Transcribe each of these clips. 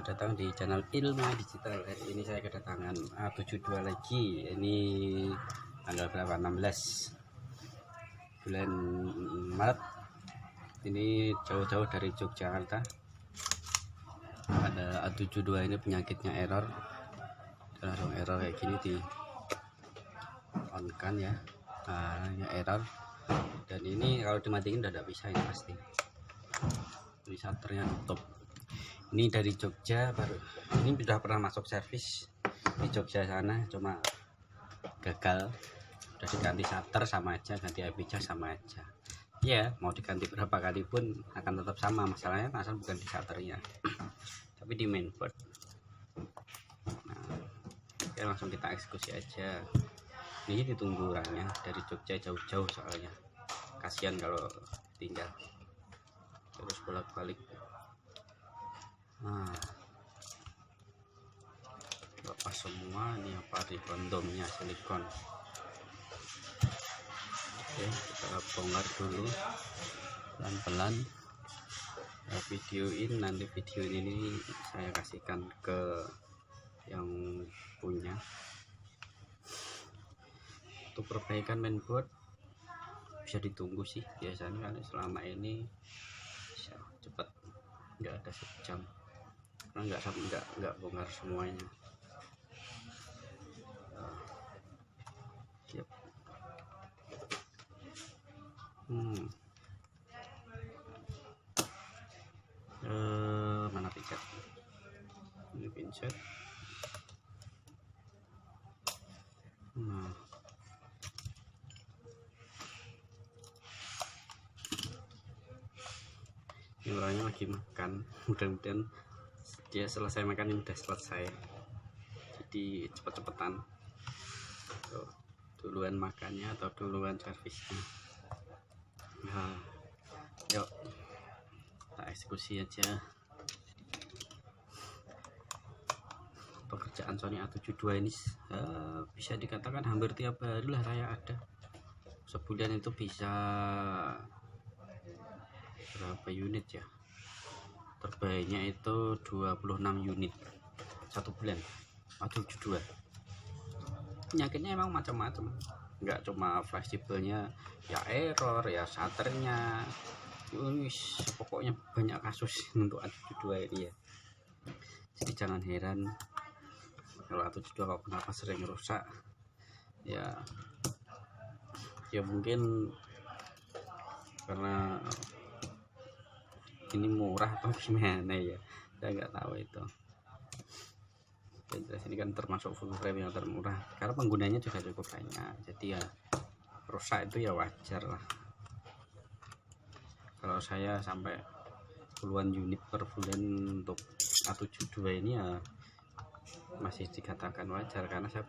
selamat datang di channel Ilmu Digital. Hari ini saya kedatangan A72 lagi. Ini tanggal berapa? 16 bulan Maret. Ini jauh-jauh dari Yogyakarta. Ada A72 ini penyakitnya error. Langsung error kayak gini di on kan ya. Nah, ini error. Dan ini kalau dimatiin udah tidak bisa, ini pasti. Ini shutternya tutup. Ini dari Jogja, baru ini sudah pernah masuk servis di Jogja sana, cuma gagal. Udah diganti shutter sama aja, ganti IP-nya sama aja ya. Mau diganti berapa kali pun akan tetap sama, masalahnya asal bukan di shutternya tapi di mainboard. Nah, oke, langsung kita eksekusi aja. Ini ditunggu orangnya dari Jogja jauh-jauh, soalnya kasihan kalau tinggal terus bolak-balik. Nah, lepas semua. Ini apa, di kondomnya silikon. Oke, kita bongkar dulu pelan-pelan. Videoin, nanti video ini saya kasihkan ke yang punya. Untuk perbaikan mainboard bisa ditunggu sih biasanya, kan selama ini bisa cepat, nggak ada sejam, karena nggak bongkar semuanya. Siap. Mana pinset? Ini pinset. Ini orangnya lagi makan, mudah-mudahan dia selesai makan. Ini udah selesai, jadi cepet-cepetan. Duluan makannya atau duluan servisnya. Nah, yuk kita eksekusi aja. Pekerjaan Sony A72 ini bisa dikatakan hampir tiap hari lah saya ada. Sebulan itu bisa berapa unit ya? Terbaiknya itu 26 unit satu bulan. A72 penyakitnya emang macam-macam, nggak cuma fleksibelnya ya, error ya, shutternya, pokoknya banyak kasus untuk A72 ini ya. Jadi jangan heran kalau A72 kok kenapa sering rusak ya. Ya mungkin karena ini murah atau gimana ya, saya nggak tahu itu. Jelas ini kan termasuk full frame yang termurah, karena penggunanya juga cukup banyak, jadi ya rusak itu ya wajar lah. Kalau saya sampai puluhan unit per bulan untuk A72 ini ya masih dikatakan wajar, karena saya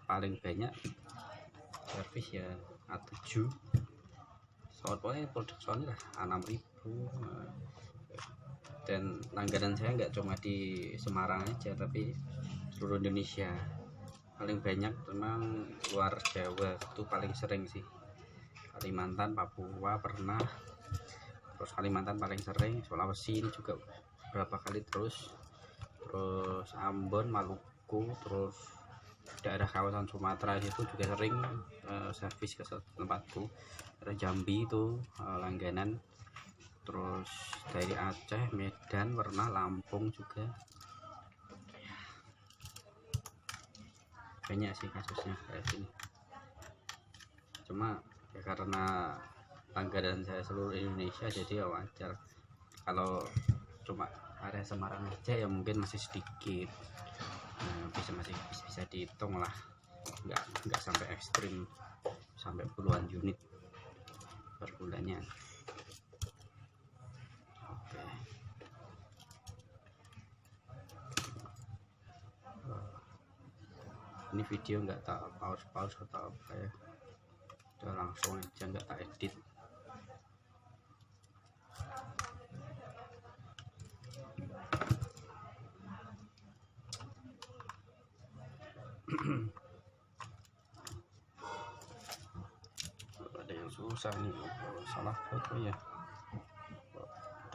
paling banyak servis ya A7. Soalnya produk Sony lah A6000. Dan langganan saya nggak cuma di Semarang aja, tapi seluruh Indonesia. Paling banyak memang luar Jawa, itu paling sering sih. Kalimantan, Papua pernah, terus Kalimantan paling sering, Sulawesi ini juga berapa kali, terus Ambon, Maluku, terus daerah kawasan Sumatera itu juga sering servis ke tempatku. Ada Jambi itu langganan, terus dari Aceh, Medan pernah, Lampung juga. Banyak sih kasusnya kayak gini. Cuma ya karena langganan saya seluruh Indonesia, jadi ya wajar. Kalau cuma area Semarang aja ya mungkin masih sedikit, masih bisa dihitung lah, nggak sampai ekstrim sampai puluhan unit per bulannya. Oke. Ini video nggak tak pause atau apa ya, udah langsung aja, nggak tak edit. Ada yang susah nih, salah foto ya,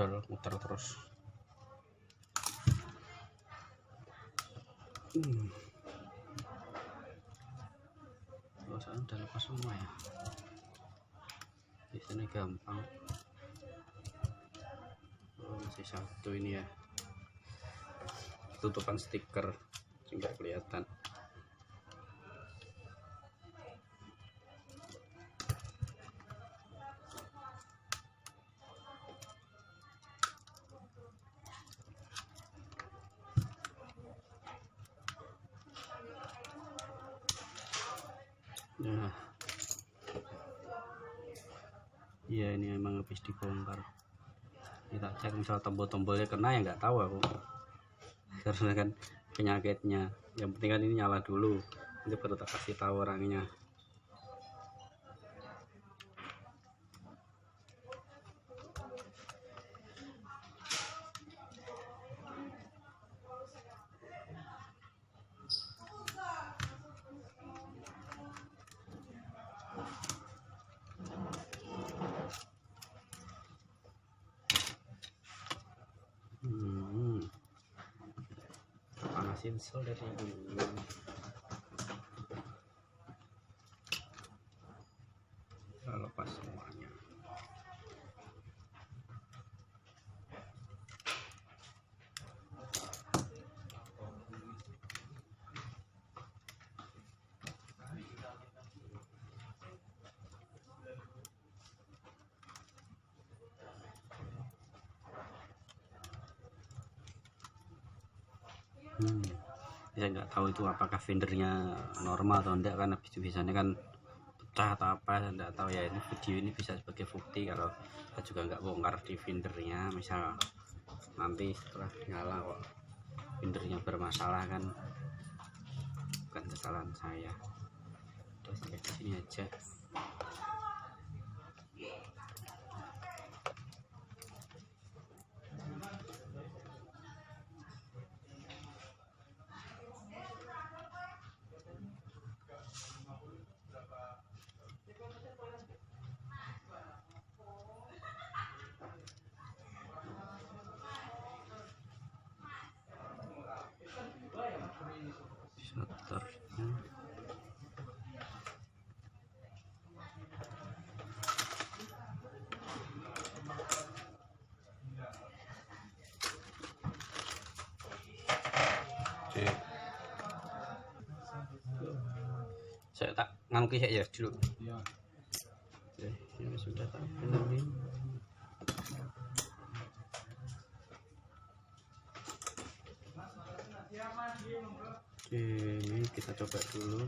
udah muter terus. Soalnya udah lepas semua ya, biasanya gampang. Masih satu ini ya, tutupan stiker sehingga kelihatan. Nah, iya ini emang habis dibongkar. Kita cek misal tombol-tombolnya kena ya nggak tahu aku, karena kan penyakitnya. Yang penting kan ini nyala dulu, nanti baru tak kasih tahu orangnya. Panasin sel dari dulu. Lepas semuanya. Saya nggak tahu itu apakah vendornya normal atau enggak, kan habis itu biasanya kan pecah atau apa, saya nggak tahu ya. Ini video ini bisa sebagai bukti kalau saya juga nggak bongkar di vendornya. Misal nanti setelah nyala kok vendornya bermasalah, kan bukan kesalahan saya. Udah sampai di sini aja. Shutternya saya tak ngangki ya dulu. Oke, ini sudah tak benerin. Oke, ini kita coba dulu.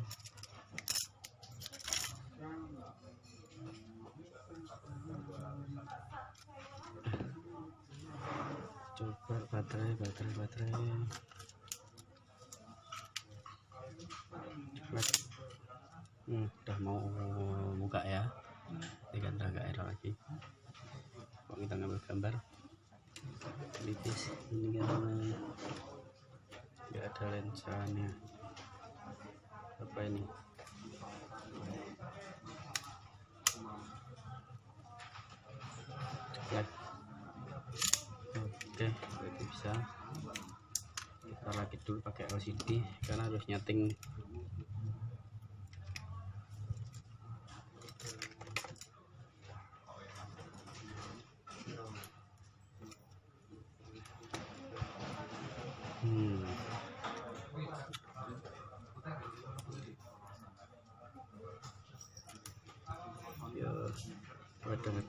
Coba baterai. Udah mau buka ya, ini kan udah agak error lagi. Kalau kita ngambil gambar tipis, ini kan nggak ada lensanya. Apa ini? Oke, berarti bisa. Kita rakit dulu pakai LCD karena harus nyeting.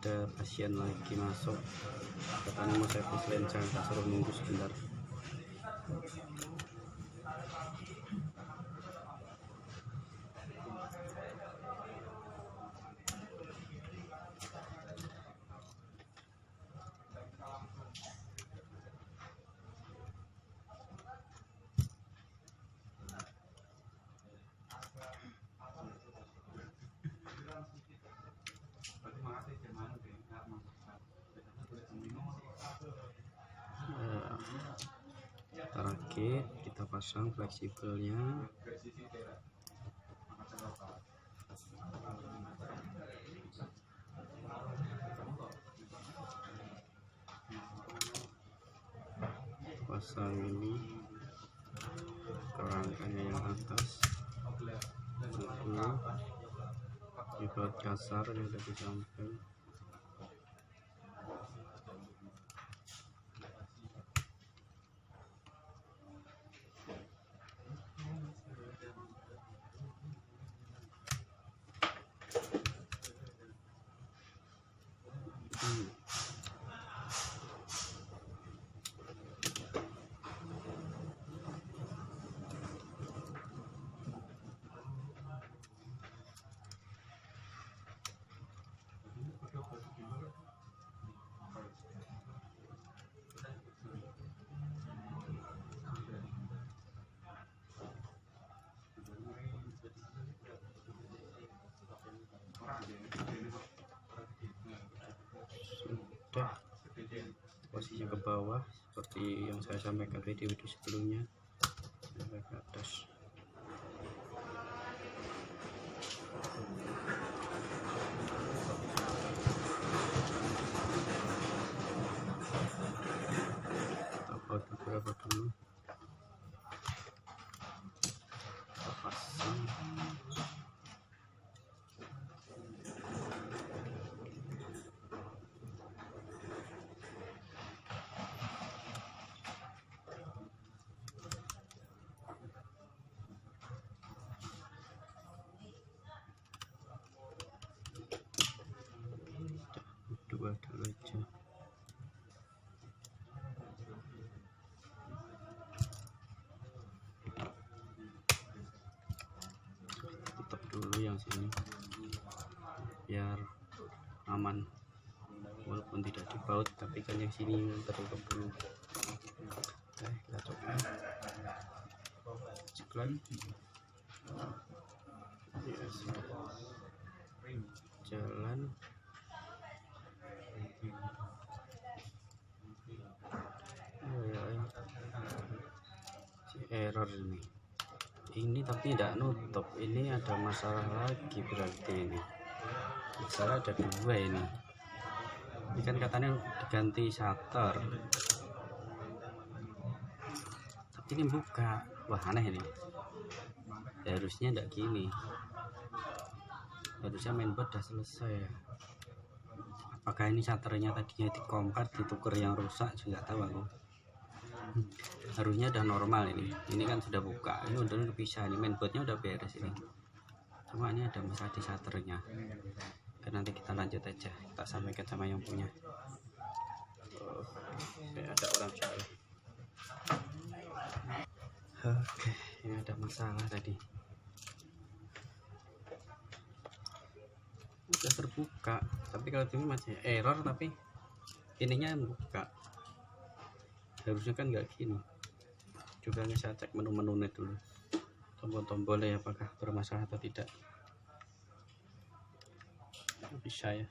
Ada pasien lagi masuk, katanya mau servis lensa, tak suruh nunggu sebentar. Kita rakit, kita pasang fleksibelnya. Pasang ini kerang baut kasar yang udah disamping. Sudah posisinya ke bawah seperti yang saya sampaikan video sebelumnya, sampai ke atas. Kita baut beberapa dulu, kita pasang. Dua dulu aja. Tutup dulu yang sini biar aman, walaupun tidak dibaut tapi kan yang sini tertutup dulu. Oke, kita coba cek lagi. Ya, sudah jalan. Error ini tapi tidak nutup. Ini ada masalah lagi, berarti ini masalah ada dua. Ini kan katanya diganti shutter, tapi ini buka. Wah, aneh ini. Ya, harusnya tidak gini, harusnya mainboard udah selesai ya. Apakah ini shutternya tadinya dikompar, ditukar yang rusak, juga tahu aku. Harusnya udah normal ini kan sudah buka, ini udah bisa, ini mainboardnya udah beres ini, cuma ini ada masalah di shutternya. Oke, nanti kita lanjut aja, kita sampaikan sama yang punya. Ada orang cari. Oke, ini ada masalah tadi, udah terbuka, tapi kalau ini masih error, tapi ininya buka. Harusnya kan nggak gini. Coba saya cek menu-menunya dulu, tombol-tombolnya apakah bermasalah atau tidak. Bisa ya,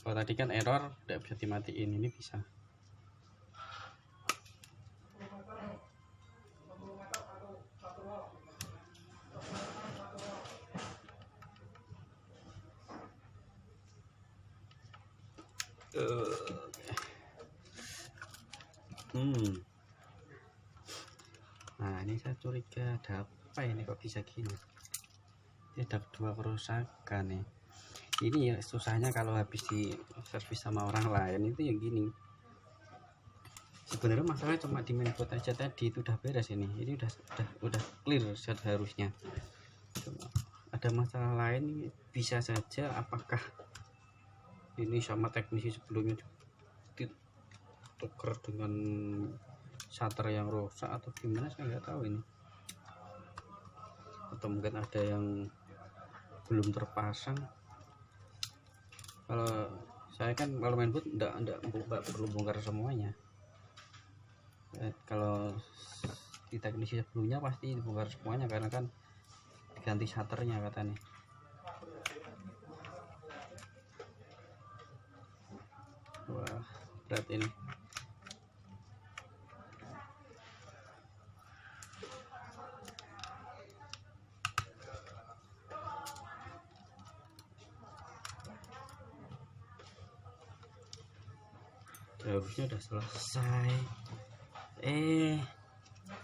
kalau tadi kan error tidak bisa dimatiin, ini bisa. Nah, ini saya curiga ada apa ini, kok bisa gini. Ini ada dua kerusakan nih. Ini ya susahnya kalau habis di servis sama orang lain itu yang gini. Sebenarnya masalahnya cuma di mainboard aja tadi, itu udah beres ini udah clear seharusnya. Cuma ada masalah lain, bisa saja apakah ini sama teknisi sebelumnya ditukar dengan shutter yang rusak atau gimana, saya nggak tahu ini. Atau mungkin ada yang belum terpasang. Kalau saya kan kalau mainboard enggak perlu bongkar semuanya. Kalau di teknisi sebelumnya pasti dibongkar semuanya karena kan diganti shutternya katanya. Wah, berat ini. Harusnya udah selesai,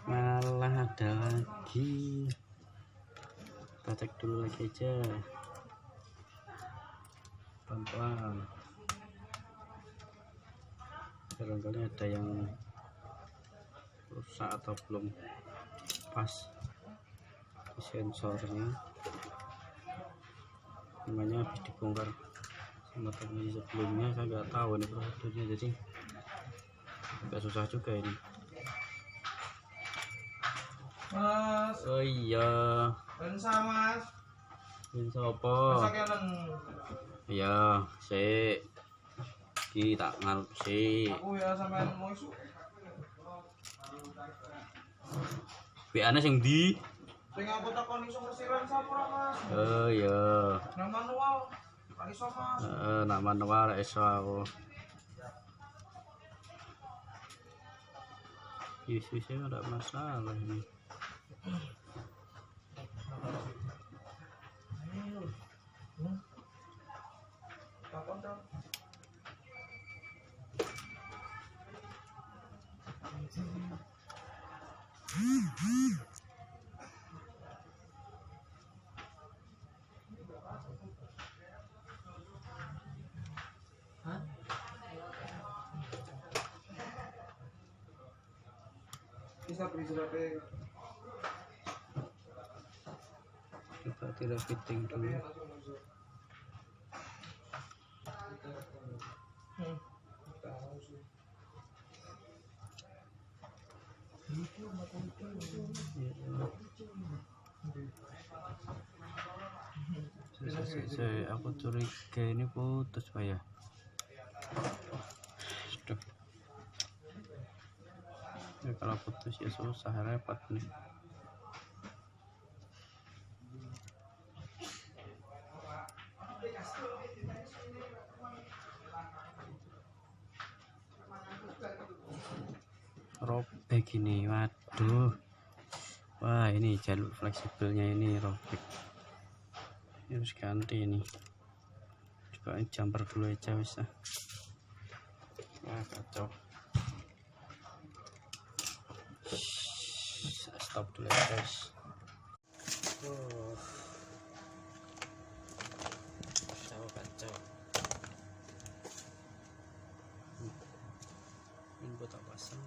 malah ada lagi. Kita cek dulu lagi aja. pelan-pelan, barangkali ada yang rusak atau belum pas di sensornya, namanya habis dibongkar sama teknisi sebelumnya. Saya nggak tahu ini prosedurnya, jadi agak susah juga ini. Mas, Oh iya, lensa mas, lensa apa? lensa Canon. Iya, sik kita ngarep sik. Aku ya sampean mau isu. BA-ne sing ndi? Sing aku takon iso ngerti lensa apa ora mas? Oh iya. Nang manual, tak iso mas. Nak manual ra iso aku. Isi-isinya enggak masalah ini. Takon dong. Bisa beli berapa? Coba tidak fitting dulu. Saya aku curiga ini putus Pak ya. Aduh. Ya, kalau putus ya susah, repot nih. Robek ini, waduh. Wah, ini jalur fleksibelnya ini robek. Ini harus ganti ini. Coba jumper dulu aja bisa. Wah, kacau. Stop dulu ya guys. Kacau. Ini buat tak pasang.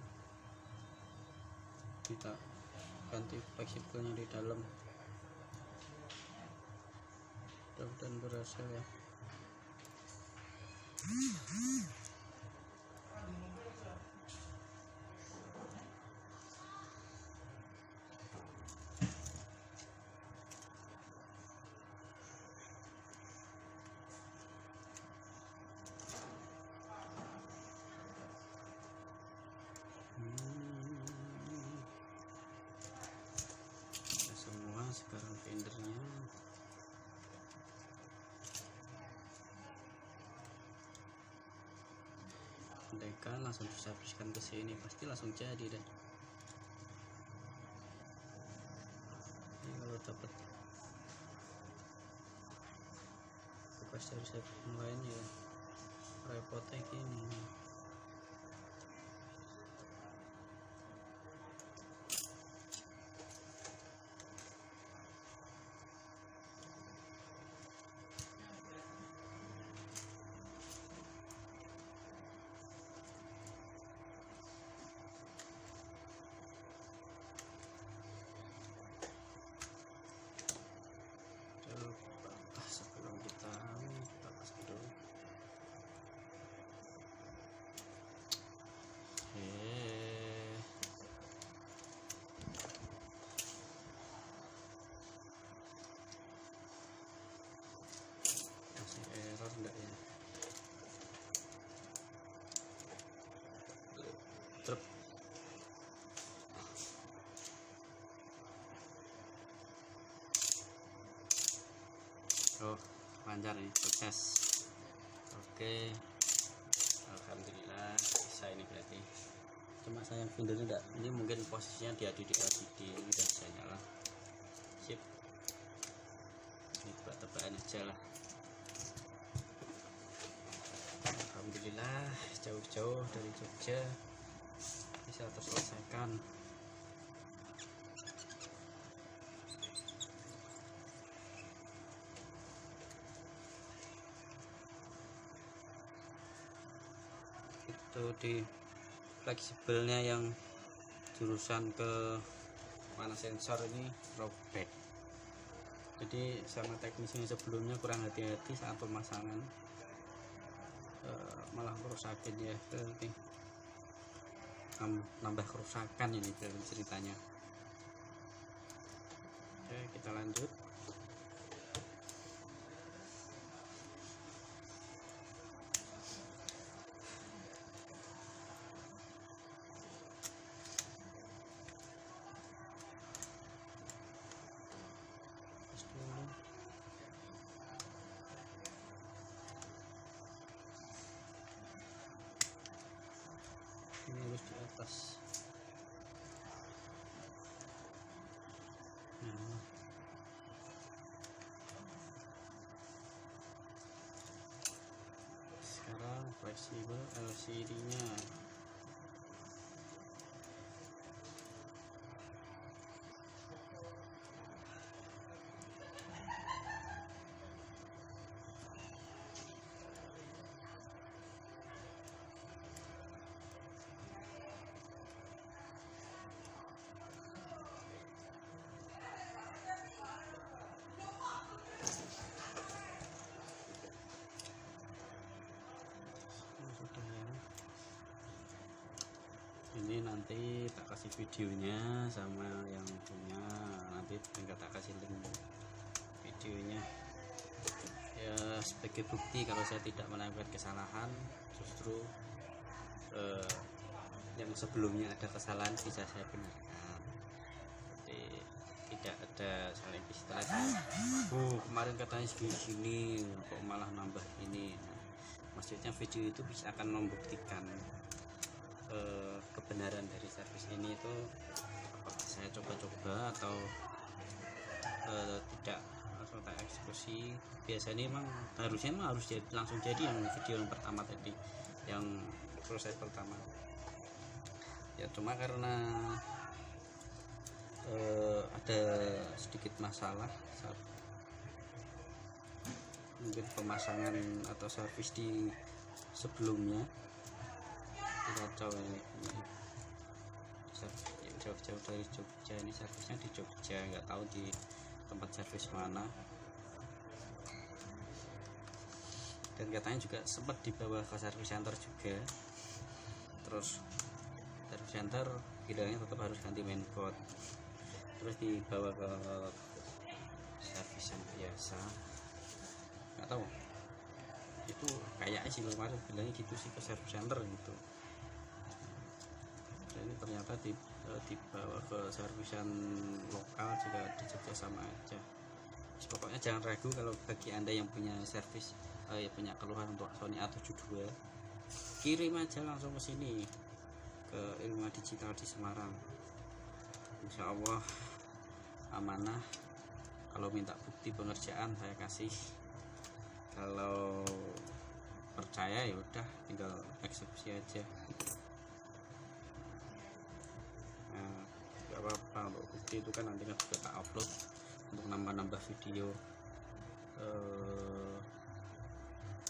Kita ganti fleksibelnya di dalam. Dan berhasil ya. Semua sekarang vendernya. Mereka langsung diserviskan ke sini, pasti langsung jadi deh. Ini kalau dapat bekas dari servis yang lain ya repotnya gini. Sebelum kita pasang dulu. Masih error enggak ya? Truk. Oh, lancar nih, sukses. Oke, alhamdulillah bisa ini berarti. Cuma sayang vindernya enggak, ini mungkin posisinya diadu di LCD, ini udah bisa nyala. Sip, ini tebak-tebakan aja lah. Alhamdulillah jauh-jauh dari Jogja bisa terselesaikan. Tuh di fleksibelnya yang jurusan ke mana sensor ini robek. Jadi sama teknisnya sebelumnya kurang hati-hati saat pemasangan, malah kerusakan ya, ini nambah kerusakan ini ceritanya. Oke, kita lanjut. Ini harus di atas. Nah, sekarang fleksibel LCD nya. Ini nanti tak kasih videonya sama yang punya, nanti tak kasih link videonya ya sebagai bukti kalau saya tidak melakukan kesalahan. Justru yang sebelumnya ada kesalahan bisa saya benarkan. Jadi tidak ada saling istilah kemarin katanya segini kok malah nambah ini. Nah, maksudnya video itu bisa akan membuktikan kebenaran dari servis ini itu apakah saya coba-coba atau tidak langsung tak eksekusi. Biasanya harusnya harus langsung jadi yang video yang pertama tadi, yang proses pertama ya, cuma karena ada sedikit masalah saat mungkin pemasangan atau servis di sebelumnya. Kacau ini jauh-jauh dari Jogja, ini servisnya di Jogja, nggak tahu di tempat servis mana, dan katanya juga sempat dibawa ke servis center juga. Terus servis center bilangnya tetap harus ganti mainboard, terus dibawa ke servis yang biasa, nggak tahu itu kayaknya sih kemarin bilangnya gitu sih, ke servis center gitu. Ini ternyata dibawa ke servisan lokal juga di Jogja sama aja. Pokoknya jangan ragu kalau bagi anda yang punya servis punya keluhan untuk Sony A72, kirim aja langsung ke sini ke Ilma Digital di Semarang. Insya Allah amanah. Kalau minta bukti pengerjaan saya kasih, kalau percaya ya udah tinggal eksekusi aja. Gak apa-apa, untuk bukti itu kan nanti juga tak upload untuk nambah-nambah video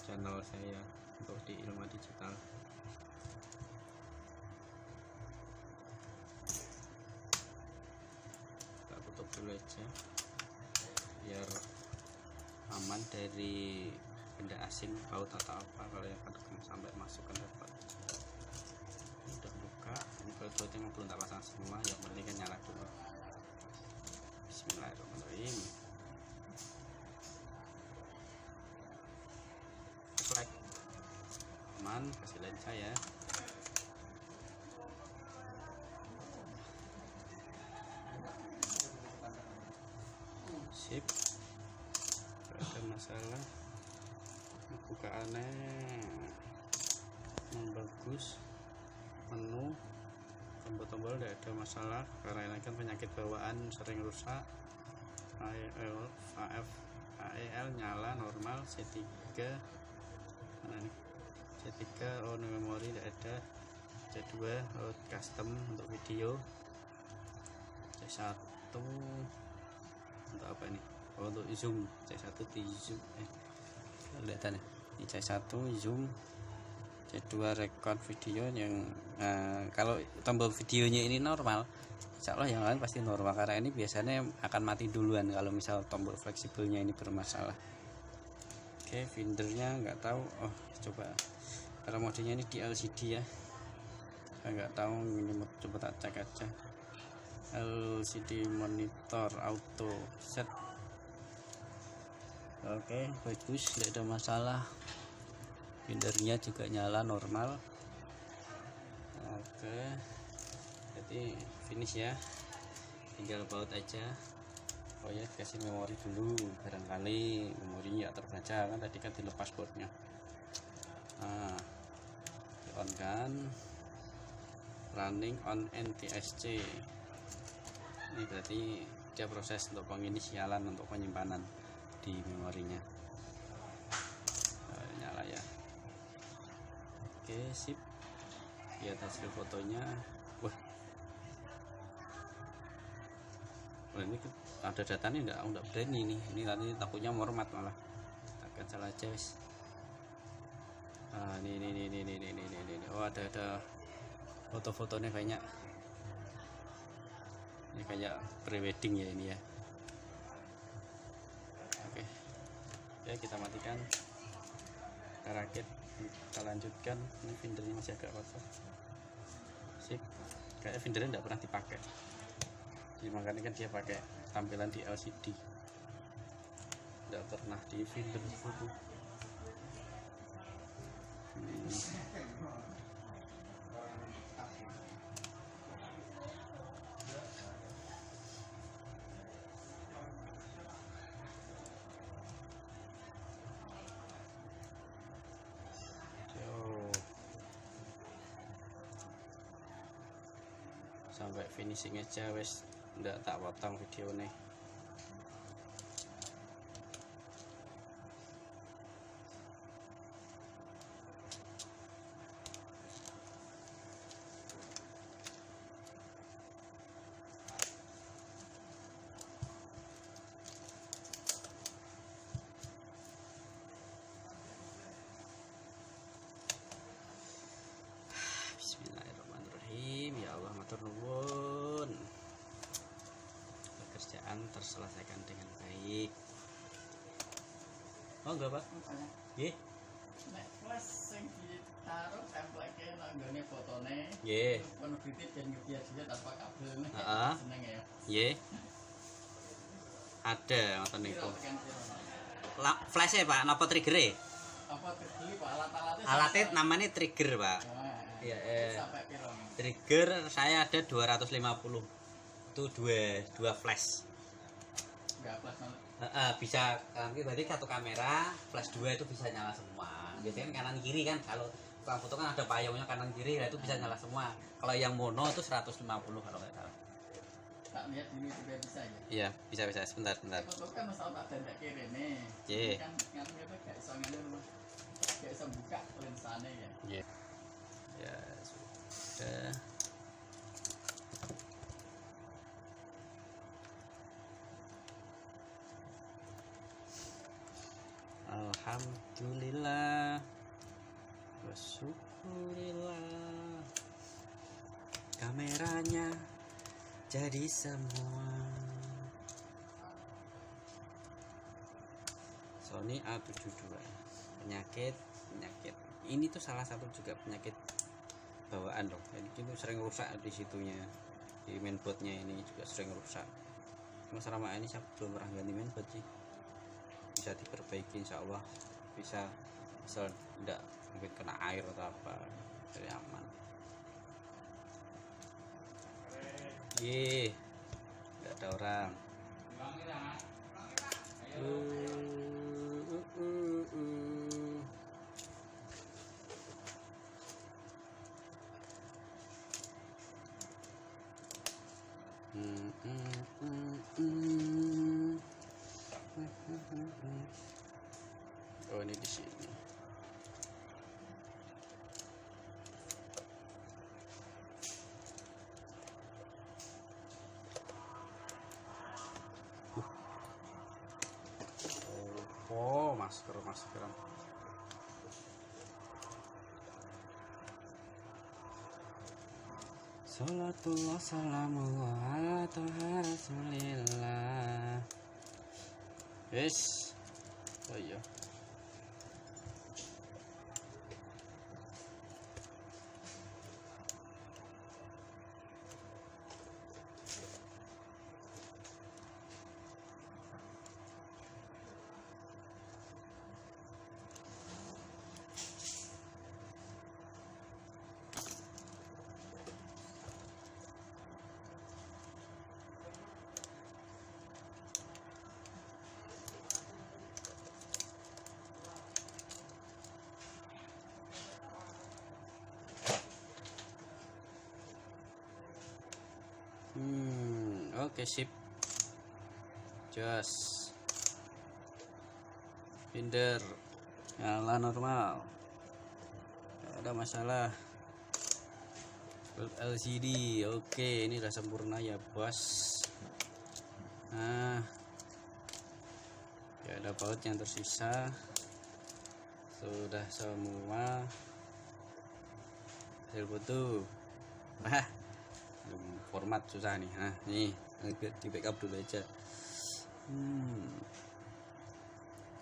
channel saya untuk di Ilma Digital. Kita tutup dulu aja biar aman dari benda asing, paut atau apa kalau yang sampai masuk ke dapat. Udah buka, ini bautnya belum tak pasang semua, yang penting kan nyala dulu. Bismillahirrahmanirrahim. Like, aman, kasih lensa ya. Sip, gak ada masalah. Bukaannya bagus, menu tombol-tombol tidak ada masalah karena ini kan penyakit bawaan sering rusak. AEL nyala normal, C3 mana nih, C3 on memori tidak ada, C2 custom untuk video, C1 untuk apa ini, untuk zoom, C1 di zoom kelihatan ya, ini C1 zoom, jadwal record video yang kalau tombol videonya ini normal, insya Allah yang lain pasti normal, karena ini biasanya akan mati duluan kalau misal tombol fleksibelnya ini bermasalah. Oke, findernya nggak tahu. Oh, coba karena modenya ini di LCD ya, saya nggak tahu ini, coba tak cek aja. LCD monitor auto set. Oke, bagus, tidak ada masalah. Findernya juga nyala normal. Oke, jadi finish ya, tinggal baut aja. Oh ya, kasih memori dulu, barangkali memorinya nggak terbaca kan, tadi kan dilepas boardnya. Nah, di on kan, running on NTSC. Ini berarti dia proses untuk penginisialan, untuk penyimpanan di memorinya. Nyala ya. Oke, sip. Lihat hasil fotonya. Wah, ini ada datanya enggak berani nih. Ini tadi takutnya format malah. Akan salah aja wis. Ini. Oh, ada foto-fotonya banyak. Ini kayak prewedding ya ini ya. Oke. Ya, kita matikan. Kita rakit, kita lanjutkan. Ini findernya masih agak kotor. Sip. Kayak findernya enggak pernah dipakai. Jadi makanya kan dia pakai tampilan di LCD, tidak pernah di finder foto. Sampai finishing aja wes, ndak tak potong video nih. Bismillahirrahmanirrahim. Ya Allah, matur nuwun. Pekerjaan terselesaikan dengan baik. Oh enggak, Pak? Nggih. Nek flash sing ditaruh template nang nggone fotone. Nggih. Penerbit dan ngebiar dia tanpa kabel. Heeh. Seneng ya. Nggih. Ada ngoten niku. Flash ya, Pak, napa trigger-e? Apa trigger Pak, alat-alatnya? Alatnya namanya trigger, Pak. Iya, Sampai piro? Trigger saya ada 250. Itu dua flash. Enggak flash mana? Bisa nanti berarti satu kamera flash 2 itu bisa nyala semua. Biasanya kan kanan kiri kan, kalau tukang foto kan ada payungnya kanan kiri, itu bisa nyala semua. Kalau yang mono itu 150 kalau nggak salah. Tak lihat ini juga bisa ya. Iya, bisa sebentar. Foto kan masalah tak dandak kiri nih. Iya. Kan nganu itu gak iso ngene. Gak iso buka lensane ya. Iya. Ya sudah. Alhamdulillah wa syukurillah, kameranya jadi semua. Sony A72. Penyakit ini tuh salah satu juga penyakit bawaan loh. Jadi itu sering rusak di situnya, di mainboardnya ini juga sering rusak. Cuma selama ini saya belum pernah ganti mainboard sih. Bisa diperbaiki insya Allah, bisa asal tidak mungkin kena air atau apa, jadi aman. Tidak ada orang. Oh, ini di sini. Oh, maskeran. Salatullah salamullah ala toha rasulillah. Yes. Oh iya. Oke, sip. Just binder nyala normal, nggak ada masalah. Bulb LCD oke, ini udah sempurna ya bos. Nah, ya ada baut yang tersisa sudah semua hasil foto. Format susah nih. Nah, nih agak di backup dulu aja.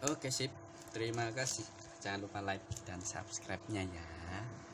Oke, sip. Terima kasih. Jangan lupa like dan subscribe-nya ya.